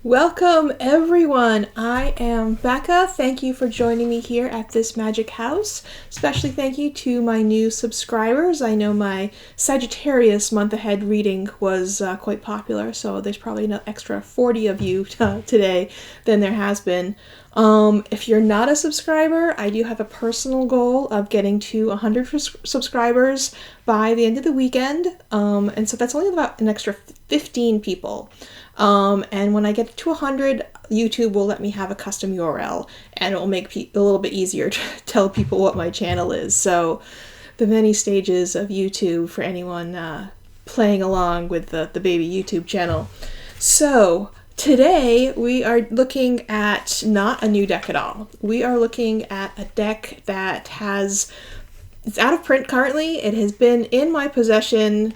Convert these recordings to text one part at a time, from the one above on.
Welcome everyone! I am Becca. Thank you for joining me here at this magic house. Especially thank you to my new subscribers. I know my Sagittarius month ahead reading was quite popular, so there's probably an extra 40 of you today than there has been. If you're not a subscriber, I do have a personal goal of getting to 100 subscribers by the end of the weekend, and so that's only about an extra 15 people. And when I get to 100, YouTube will let me have a custom URL, and it will make it a little bit easier to tell people what my channel is. So the many stages of YouTube for anyone playing along with the baby YouTube channel. So today we are looking at not a new deck at all. We are looking at a deck that it's out of print currently. It has been in my possession.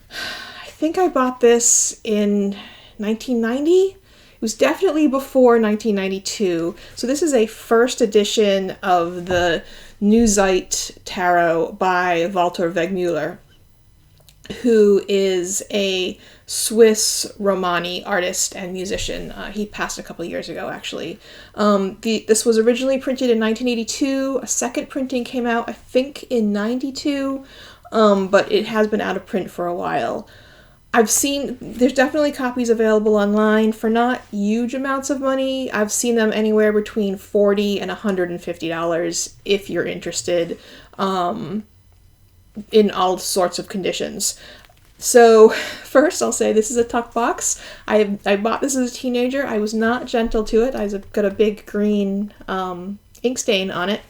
I think I bought this in 1990. It was definitely before 1992. So this is a first edition of the Neuzeit tarot by Wegmüller, who is a Swiss Romani artist and musician. He passed a couple years ago, actually. This was originally printed in 1982. A second printing came out, I think, in 92, but it has been out of print for a while. There's definitely copies available online for not huge amounts of money. I've seen them anywhere between $40 and $150 if you're interested, in all sorts of conditions. So first I'll say this is a tuck box. I bought this as a teenager. I was not gentle to it. I've got a big green ink stain on it.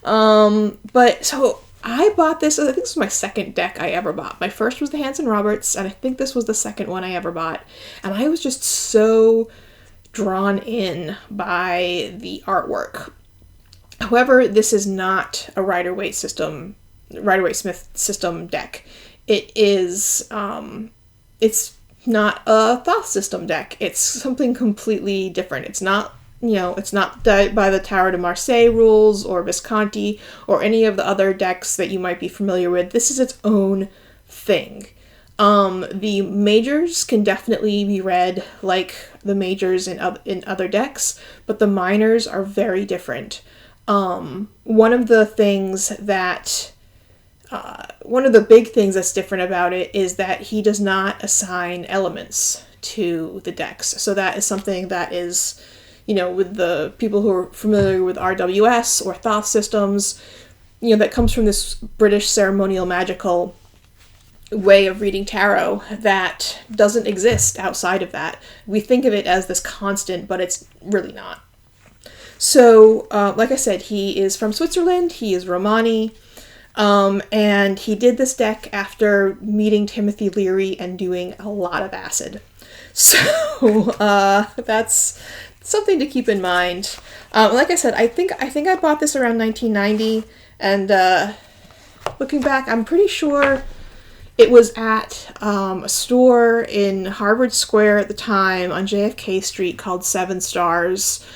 But so I bought this, I think this was my second deck I ever bought. My first was the Hanson Roberts, and I think this was the second one I ever bought. And I was just so drawn in by the artwork. However, this is not a Rider-Waite Smith system deck. It is, it's not a Thoth system deck. It's something completely different. It's not by the Tarot de Marseille rules or Visconti or any of the other decks that you might be familiar with. This is its own thing. The majors can definitely be read like the majors in other decks, but the minors are very different. One of the big things that's different about it is that he does not assign elements to the decks. So that is something that is, with the people who are familiar with RWS or Thoth systems, that comes from this British ceremonial magical way of reading tarot that doesn't exist outside of that. We think of it as this constant, but it's really not. So, like I said, he is from Switzerland. He is Romani. And he did this deck after meeting Timothy Leary and doing a lot of acid. So, that's something to keep in mind. Like I said, I think I bought this around 1990, and looking back, I'm pretty sure it was at a store in Harvard Square at the time on JFK Street called Seven Stars.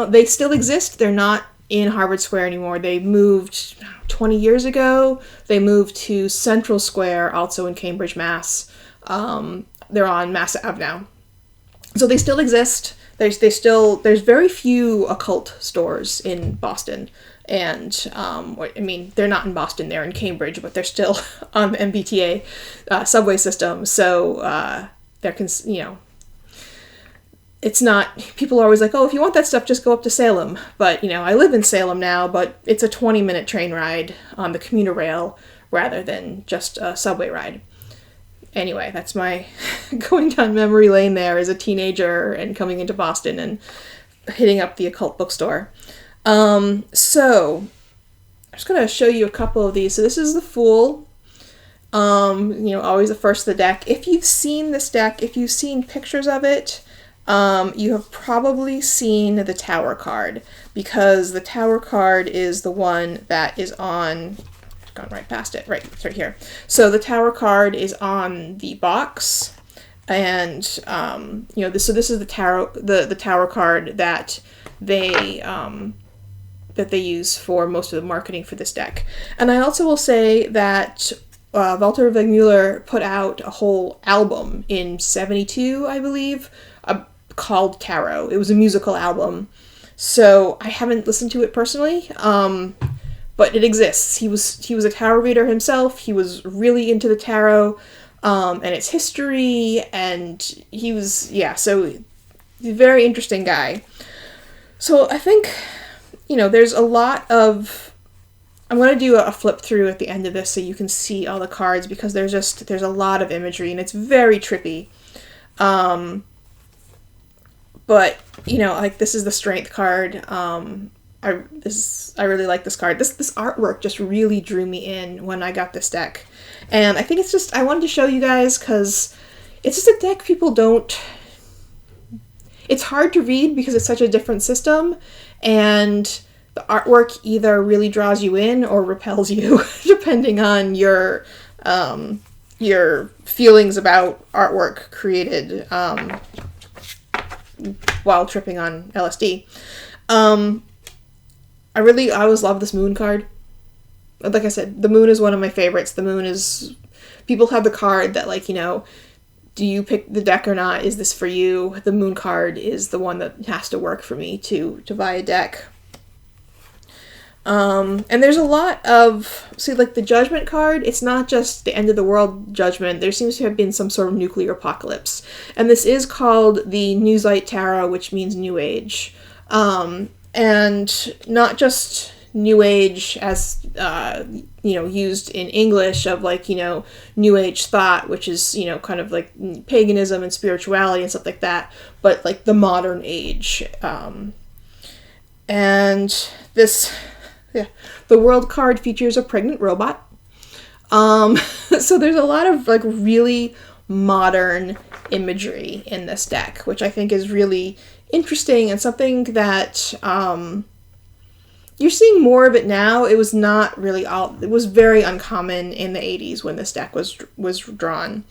They still exist. They're not in Harvard Square anymore. They moved 20 years ago. They moved to Central Square, also in Cambridge, Mass. They're on Mass Ave now. So they still exist. There's very few occult stores in Boston, and they're not in Boston, they're in Cambridge, but they're still on the MBTA subway system. So it's not, people are always like, oh, if you want that stuff, just go up to Salem. But I live in Salem now, but it's a 20-minute train ride on the commuter rail rather than just a subway ride. Anyway, that's my going down memory lane there as a teenager and coming into Boston and hitting up the occult bookstore. So I'm just going to show you a couple of these. So this is the Fool. Always the first of the deck. If you've seen this deck, if you've seen pictures of it, you have probably seen the Tower card, because the Tower card is the one that is on... gone right past it. Right, it's right here. So the Tower card is on the box, and this is the tarot, the Tower card that they use for most of the marketing for this deck. And I also will say that Wegmüller put out a whole album in '72, I believe, called Tarot. It was a musical album. So I haven't listened to it personally, but it exists. He was a tarot reader himself. He was really into the tarot and its history, and he was, so he's a very interesting guy. So I think, there's a lot of, I'm going to do a flip through at the end of this so you can see all the cards, because there's a lot of imagery, and it's very trippy. But, like, this is the Strength card. I really like this card. This artwork just really drew me in when I got this deck. And I think I wanted to show you guys because it's just a deck people don't... It's hard to read because it's such a different system, and the artwork either really draws you in or repels you, depending on your feelings about artwork created while tripping on LSD. I always love this moon card. Like I said, the moon is one of my favorites. The moon is... People have the card that, like, do you pick the deck or not? Is this for you? The moon card is the one that has to work for me to buy a deck. And there's a lot of... See, like, the Judgment card, it's not just the end of the world judgment. There seems to have been some sort of nuclear apocalypse. And this is called the Neuzeit Tarot, which means New Age. And not just New Age as, used in English of, like, New Age thought, which is, kind of like paganism and spirituality and stuff like that, but, like, the modern age. And this, the World card features a pregnant robot. So there's a lot of, like, really modern imagery in this deck, which I think is really interesting and something that you're seeing more of it now. It was not really it was very uncommon in the 80s when this deck was drawn.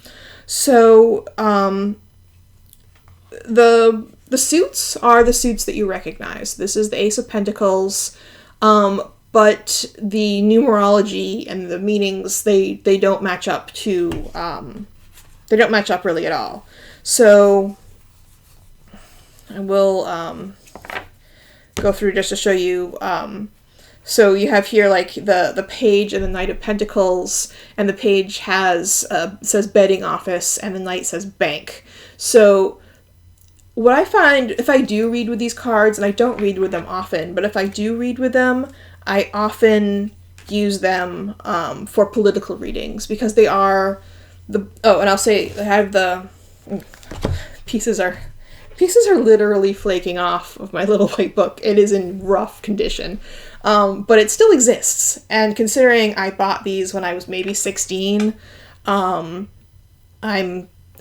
So the suits are the suits that you recognize. This is the Ace of Pentacles, but the numerology and the meanings, they don't match up to they don't match up really at all. So I will go through just to show you. So you have here, like, the page and the Knight of Pentacles, and the page says betting office, and the Knight says bank. So what I find, if I do read with these cards, and I don't read with them often, but if I do read with them, I often use them for political readings, because they are and I'll say I have the pieces are literally flaking off of my little white book. It is in rough condition, but it still exists. And considering I bought these when I was maybe 16, I'm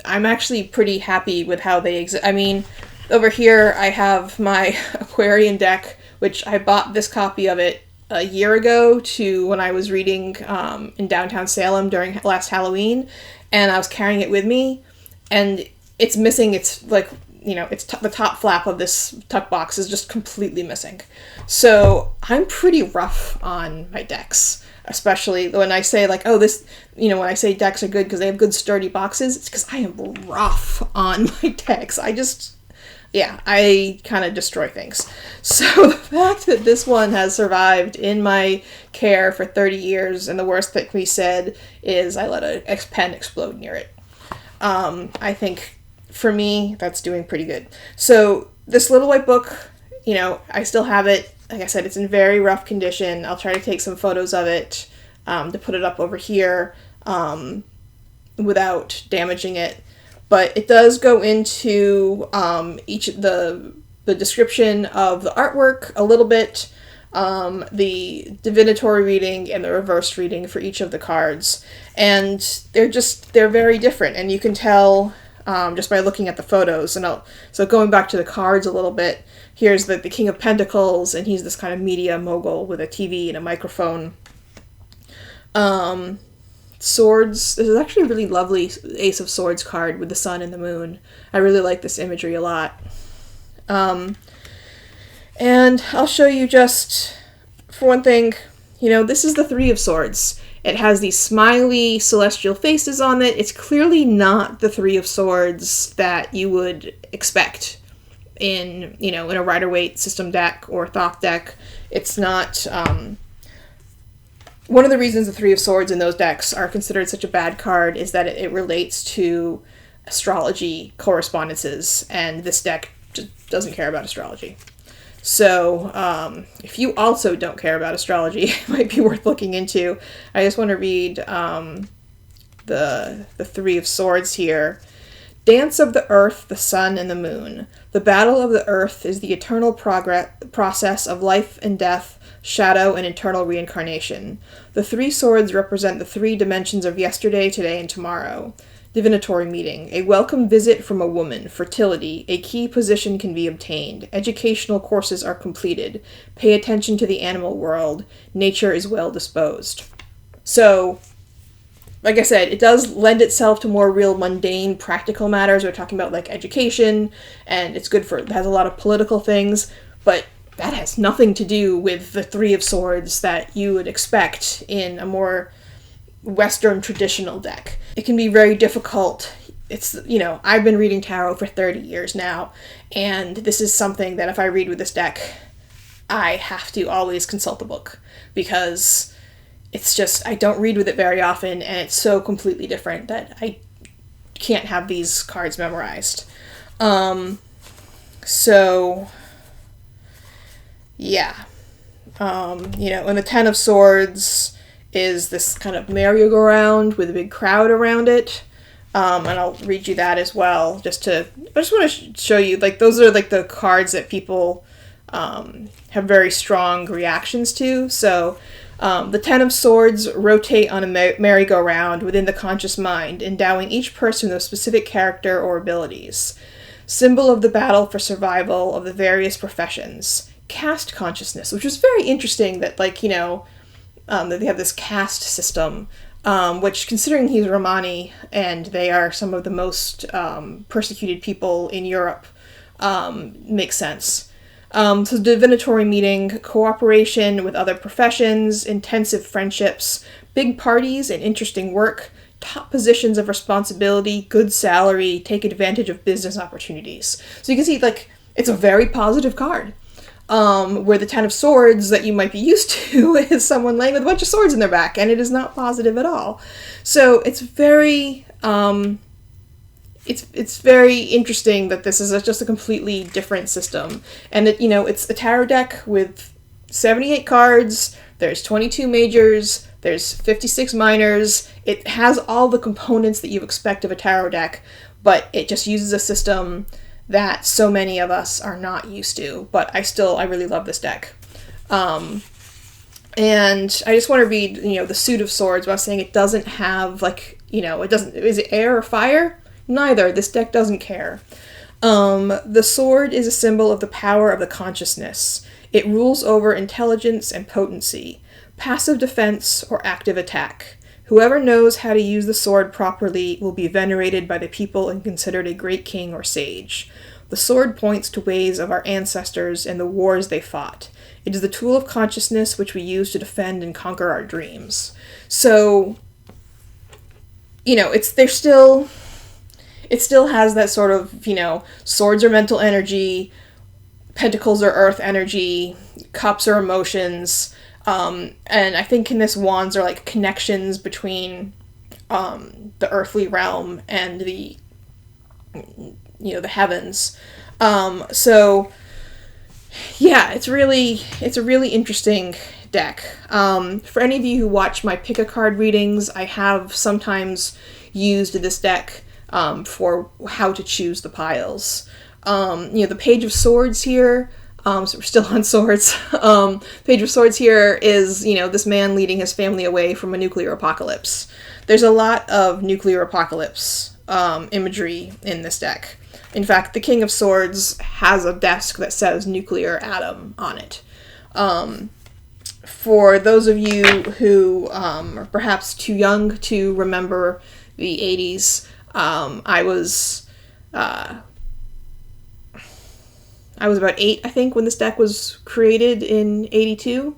actually pretty happy with how they exist. I mean, over here I have my Aquarian deck, which I bought this copy of it a year ago to when I was reading in downtown Salem during last Halloween, and I was carrying it with me, and it's missing. It's like, it's the top flap of this tuck box is just completely missing. So I'm pretty rough on my decks, especially when I say, like, when I say decks are good because they have good sturdy boxes, it's because I am rough on my decks. I kind of destroy things. So the fact that this one has survived in my care for 30 years, and the worst that can be said is I let a pen explode near it. I think, for me, that's doing pretty good. So this little white book, I still have it. Like I said, it's in very rough condition. I'll try to take some photos of it to put it up over here without damaging it. But it does go into the description of the artwork a little bit, the divinatory reading and the reverse reading for each of the cards. And they're very different, and you can tell just by looking at the photos. So going back to the cards a little bit, here's the King of Pentacles, and he's this kind of media mogul with a TV and a microphone. Swords. This is actually a really lovely Ace of Swords card with the sun and the moon. I really like this imagery a lot. And I'll show you just, for one thing, this is the Three of Swords. It has these smiley celestial faces on it. It's clearly not the Three of Swords that you would expect in, in a Rider-Waite system deck or Thoth deck. It's not, one of the reasons the Three of Swords in those decks are considered such a bad card is that it relates to astrology correspondences, and this deck just doesn't care about astrology. So, if you also don't care about astrology, it might be worth looking into. I just want to read the Three of Swords here. Dance of the earth, the sun, and the moon. The battle of the earth is the eternal process of life and death, shadow, and eternal reincarnation. The three swords represent the three dimensions of yesterday, today, and tomorrow. Divinatory meeting. A welcome visit from a woman. Fertility. A key position can be obtained. Educational courses are completed. Pay attention to the animal world. Nature is well disposed. So, like I said, it does lend itself to more real mundane, practical matters. We're talking about, like, education, and it has a lot of political things, but that has nothing to do with the Three of Swords that you would expect in a more Western traditional deck. It can be very difficult. It's, I've been reading tarot for 30 years now, and this is something that if I read with this deck, I have to always consult the book, because it's just, I don't read with it very often, and it's so completely different that I can't have these cards memorized. So, yeah. And the Ten of Swords is this kind of merry-go-round with a big crowd around it. And I'll read you that as well, I just want to show you, like, those are, like, the cards that people have very strong reactions to. So, the Ten of Swords rotate on a merry-go-round within the conscious mind, endowing each person with a specific character or abilities. Symbol of the battle for survival of the various professions. Caste consciousness, which was very interesting that, like, that they have this caste system, which, considering he's Romani and they are some of the most persecuted people in Europe, makes sense. So divinatory meeting, cooperation with other professions, intensive friendships, big parties and interesting work, top positions of responsibility, good salary, take advantage of business opportunities. So you can see, like, it's a very positive card. Where the Ten of Swords that you might be used to is someone laying with a bunch of swords in their back, and it is not positive at all. So it's very, it's very interesting that this is just a completely different system. And it's a tarot deck with 78 cards, there's 22 majors, there's 56 minors, it has all the components that you expect of a tarot deck, but it just uses a system that so many of us are not used to, but I really love this deck. And I just want to read, the Suit of Swords, while saying it doesn't have, like, is it air or fire? Neither. This deck doesn't care. The sword is a symbol of the power of the consciousness. It rules over intelligence and potency, passive defense or active attack. Whoever knows how to use the sword properly will be venerated by the people and considered a great king or sage. The sword points to ways of our ancestors and the wars they fought. It is the tool of consciousness which we use to defend and conquer our dreams. So, it still has that sort of, swords are mental energy, pentacles are earth energy, cups are emotions. And I think in this, wands are like connections between the earthly realm and the heavens. So yeah, it's a really interesting deck. For any of you who watch my pick a card readings, I have sometimes used this deck for how to choose the piles. The Page of Swords here. So we're still on swords. Page of Swords here is, this man leading his family away from a nuclear apocalypse. There's a lot of nuclear apocalypse imagery in this deck. In fact, the King of Swords has a desk that says nuclear atom on it. For those of you who are perhaps too young to remember the 80s, I was about 8, I think, when this deck was created in 82.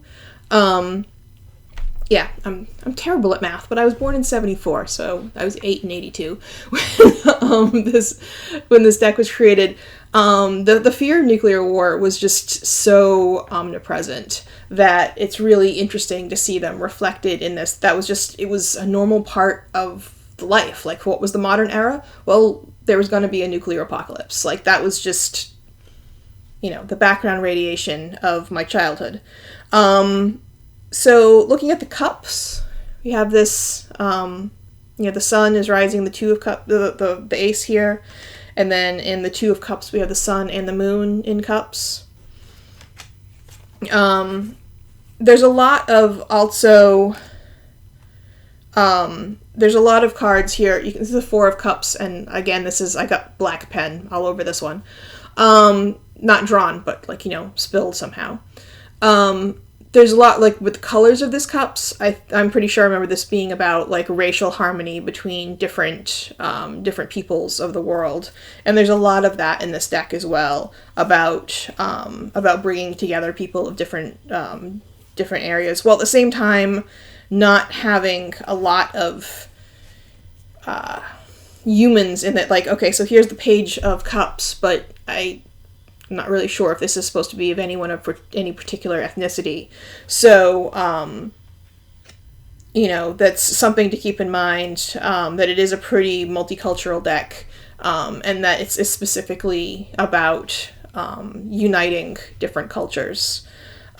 Yeah, I'm terrible at math, but I was born in 74, so I was 8 in 82 when this deck was created. The fear of nuclear war was just so omnipresent that it's really interesting to see them reflected in this. It was a normal part of life. Like, what was the modern era? Well, there was going to be a nuclear apocalypse. Like, that was just, the background radiation of my childhood. So looking at the cups, we have this, the sun is rising, the two of cups, the ace here. And then in the two of cups, we have the sun and the moon in cups. There's a lot of there's a lot of cards here. This is the four of cups. And again, I got black pen all over this one. Not drawn, but spilled somehow. There's a lot, with the colors of this cups, I'm pretty sure I remember this being about, racial harmony between different peoples of the world. And there's a lot of that in this deck as well, about bringing together people of different areas, while at the same time not having a lot of humans in it. Okay, so here's the page of cups, but I'm not really sure if this is supposed to be of anyone of any particular ethnicity. So, that's something to keep in mind, that it is a pretty multicultural deck, and that it's specifically about uniting different cultures.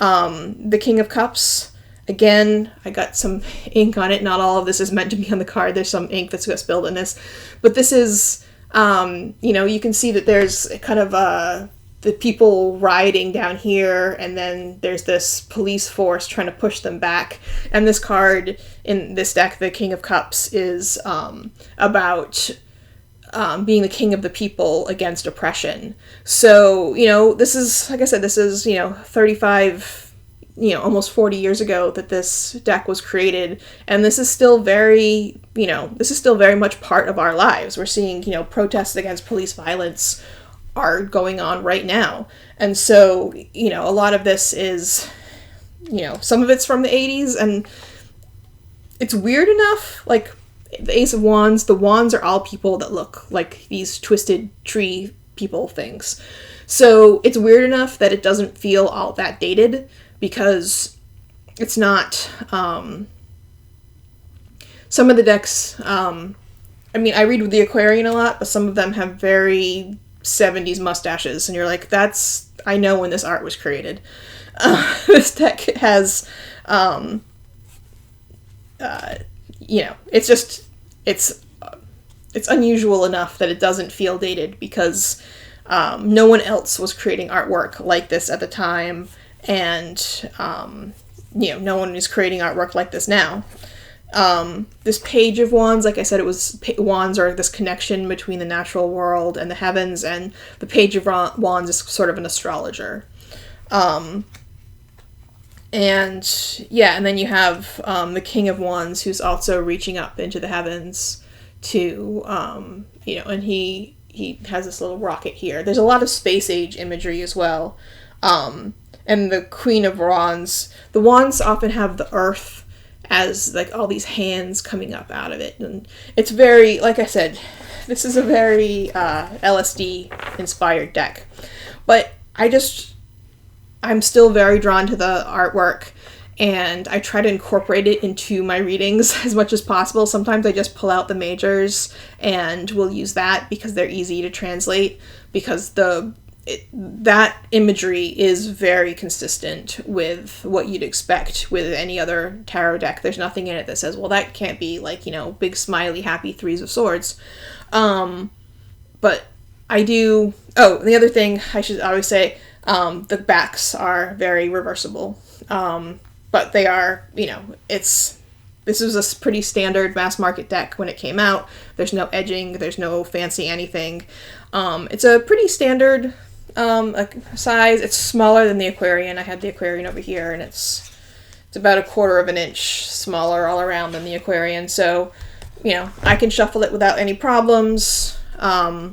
The King of Cups, again, I got some ink on it. Not all of this is meant to be on the card. There's some ink that's got spilled in this. But this is, you can see that there's kind of the people rioting down here, and then there's this police force trying to push them back. And this card in this deck, the King of Cups, is about being the king of the people against oppression. So, this is, like I said, 35, almost 40 years ago that this deck was created. And this is still very much part of our lives. We're seeing, protests against police violence are going on right now. And so, a lot of this is, some of it's from the 80s, and it's weird enough, the Ace of Wands, the wands are all people that look like these twisted tree people things. So it's weird enough that it doesn't feel all that dated, because it's not, some of the decks, I read with the Aquarian a lot, but some of them have very 70s mustaches, and you're like, I know when this art was created. This deck has, it's unusual enough that it doesn't feel dated, because no one else was creating artwork like this at the time, and no one is creating artwork like this now. This Page of Wands, like I said, wands are this connection between the natural world and the heavens, and the Page of Wands is sort of an astrologer. And then you have the King of Wands, who's also reaching up into the heavens to, and he has this little rocket here. There's a lot of space age imagery as well. And the Queen of Wands, the wands often have the earth as all these hands coming up out of it. And it's very, like I said, this is a very LSD inspired deck. But I'm still very drawn to the artwork, and I try to incorporate it into my readings as much as possible. Sometimes I just pull out the majors and we'll use that because they're easy to translate, because that imagery is very consistent with what you'd expect with any other tarot deck. There's nothing in it that says, well, that can't be big smiley happy threes of swords. But I do, the other thing I should always say, the backs are very reversible. But they are, this was a pretty standard mass market deck when it came out. There's no edging, there's no fancy anything. It's a pretty standard size. It's smaller than the Aquarian. I had the Aquarian over here, and it's about 1/4 of an inch smaller all around than the Aquarian. So, I can shuffle it without any problems. I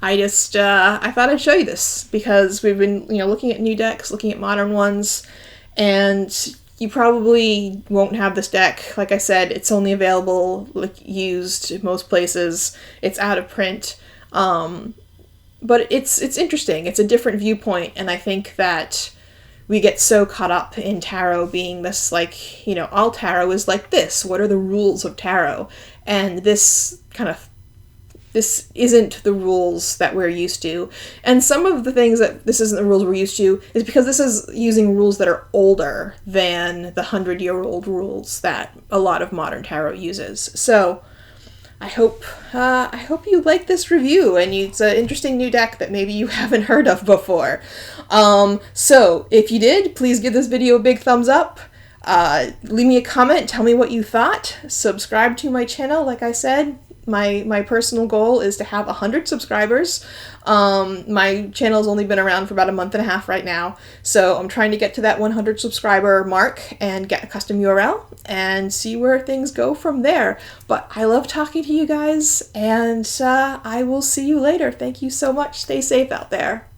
thought I'd show you this because we've been, looking at new decks, looking at modern ones, and you probably won't have this deck. Like I said, it's only available used in most places. It's out of print. But it's interesting. It's a different viewpoint, and I think that we get so caught up in tarot being this, like, you know, all tarot is like this. What are the rules of tarot? And this isn't the rules that we're used to. And some of the things that this isn't the rules we're used to is because this is using rules that are older than the 100-year-old rules that a lot of modern tarot uses. So I hope you like this review, and it's an interesting new deck that maybe you haven't heard of before. So if you did, please give this video a big thumbs up. Leave me a comment, tell me what you thought. Subscribe to my channel, like I said. My personal goal is to have 100 subscribers. My channel's only been around for about a month and a half right now, so I'm trying to get to that 100 subscriber mark and get a custom URL and see where things go from there. But I love talking to you guys, and I will see you later. Thank you so much. Stay safe out there.